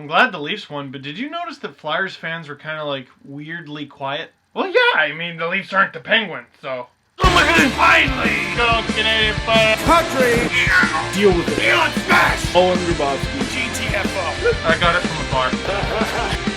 I'm glad the Leafs won, but did you notice that Flyers fans were kind of like weirdly quiet? Well, yeah, I mean, the Leafs aren't the Penguins, so... So look at it finally! Good old Canadian fire! Kadri! Yeah. Deal with it. Deal and smash! Owen Grabowski. GTFO. I got it from afar.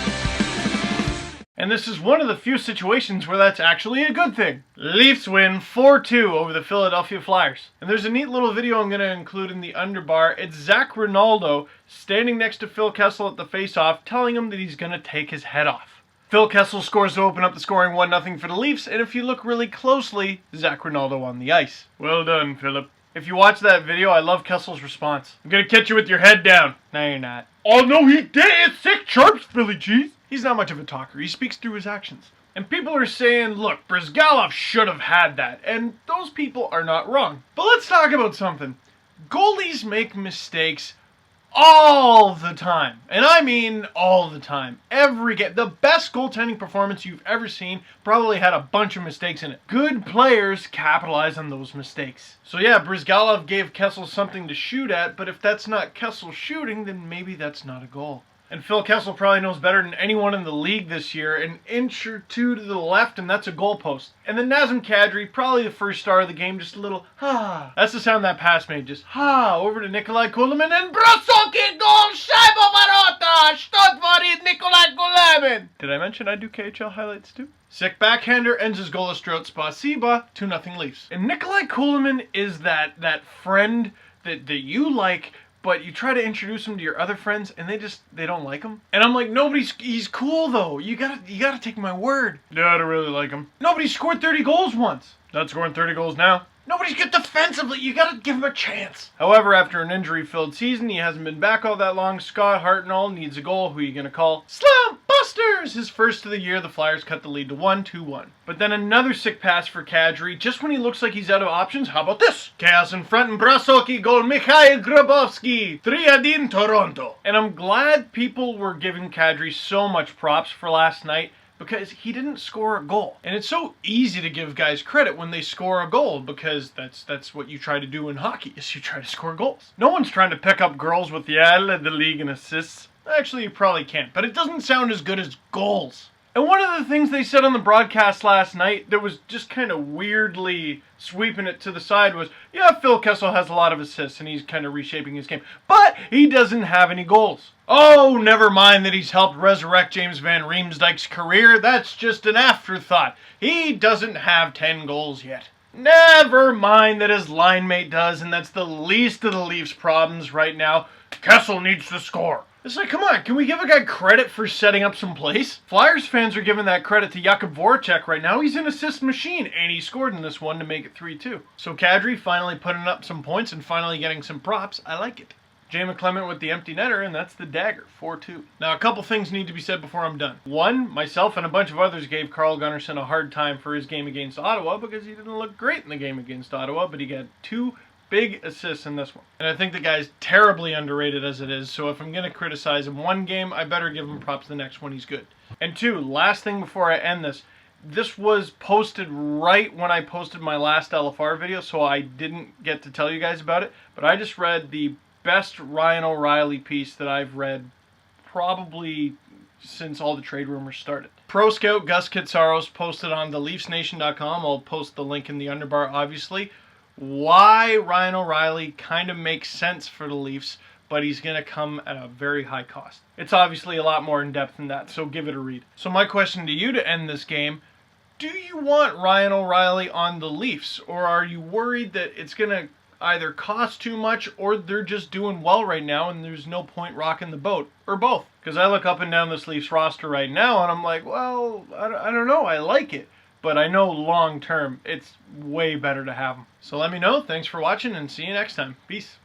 And this is one of the few situations where that's actually a good thing. Leafs win 4-2 over the Philadelphia Flyers. And there's a neat little video I'm going to include in the underbar. It's Zach Rinaldo standing next to Phil Kessel at the face-off, telling him that he's going to take his head off. Phil Kessel scores to open up the scoring 1-0 for the Leafs, and if you look really closely, Zach Rinaldo on the ice. Well done, Philip. If you watch that video, I love Kessel's response. I'm going to catch you with your head down. No, you're not. Oh, no, he did! It's sick chirps, Philly cheese! He's not much of a talker. He speaks through his actions. And people are saying, look, Brizgalov should have had that. And those people are not wrong. But let's talk about something. Goalies make mistakes all the time. And I mean all the time. Every game. The best goaltending performance you've ever seen probably had a bunch of mistakes in it. Good players capitalize on those mistakes. So yeah, Brizgalov gave Kessel something to shoot at, but if that's not Kessel shooting, then maybe that's not a goal. And Phil Kessel probably knows better than anyone in the league this year, an inch or two to the left, and that's a goalpost. And then Nazem Kadri, probably the first star of the game, just a little, ha. That's the sound that pass made, just, ha, over to Nikolai Kulemin, and Brosoki goal, Scheibe Varota, Stottvarit Nikolai Kulemin. Did I mention I do KHL highlights too? Sick backhander ends his goal stroke, Spasiba, 2-0 Leafs. And Nikolai Kulemin is that friend that you like, but you try to introduce him to your other friends, and they don't like him. And I'm like, he's cool though. You gotta take my word. Yeah, I don't really like him. Nobody scored 30 goals once. Not scoring 30 goals now. Nobody's good defensively. You gotta give him a chance. However, after an injury-filled season, he hasn't been back all that long. Scott Hartnell needs a goal. Who are you gonna call? Slump Busters! His first of the year, the Flyers cut the lead to 2-1. But then another sick pass for Kadri. Just when he looks like he's out of options, how about this? Chaos in front and Brasoki goal. Mikhail Grabowski. 3-1 Toronto. And I'm glad people were giving Kadri so much props for last night, because he didn't score a goal. And it's so easy to give guys credit when they score a goal, because that's what you try to do in hockey, is you try to score goals. No one's trying to pick up girls with the league in assists. Actually, you probably can't, but it doesn't sound as good as goals. And one of the things they said on the broadcast last night that was just kind of weirdly sweeping it to the side was, yeah, Phil Kessel has a lot of assists and he's kind of reshaping his game, but he doesn't have any goals. Oh, never mind that he's helped resurrect James Van Riemsdyk's career. That's just an afterthought. He doesn't have 10 goals yet. Never mind that his line mate does, and that's the least of the Leafs' problems right now. Kessel needs to score. It's like, come on, can we give a guy credit for setting up some plays? Flyers fans are giving that credit to Jakub Voracek right now. He's an assist machine, and he scored in this one to make it 3-2. So Kadri finally putting up some points and finally getting some props. I like it. Jay McClement with the empty netter, and that's the dagger, 4-2. Now, a couple things need to be said before I'm done. One, myself and a bunch of others gave Carl Gunnarsson a hard time for his game against Ottawa because he didn't look great in the game against Ottawa, but he got 2 big assists in this one. And I think the guy's terribly underrated as it is, so if I'm going to criticize him one game, I better give him props the next one he's good. And 2, last thing before I end this, this was posted right when I posted my last LFR video, so I didn't get to tell you guys about it, but I just read the best Ryan O'Reilly piece that I've read probably since all the trade rumors started. Pro Scout Gus Kitsaros posted on theleafsnation.com, I'll post the link in the underbar obviously, why Ryan O'Reilly kind of makes sense for the Leafs, but he's going to come at a very high cost. It's obviously a lot more in depth than that, so give it a read. So my question to you to end this game, do you want Ryan O'Reilly on the Leafs, or are you worried that it's going to either cost too much or they're just doing well right now and there's no point rocking the boat, or both? Because I look up and down this Leafs roster right now and I'm like, well, I don't know, I like it. But I know long term, it's way better to have them. So let me know. Thanks for watching and see you next time. Peace.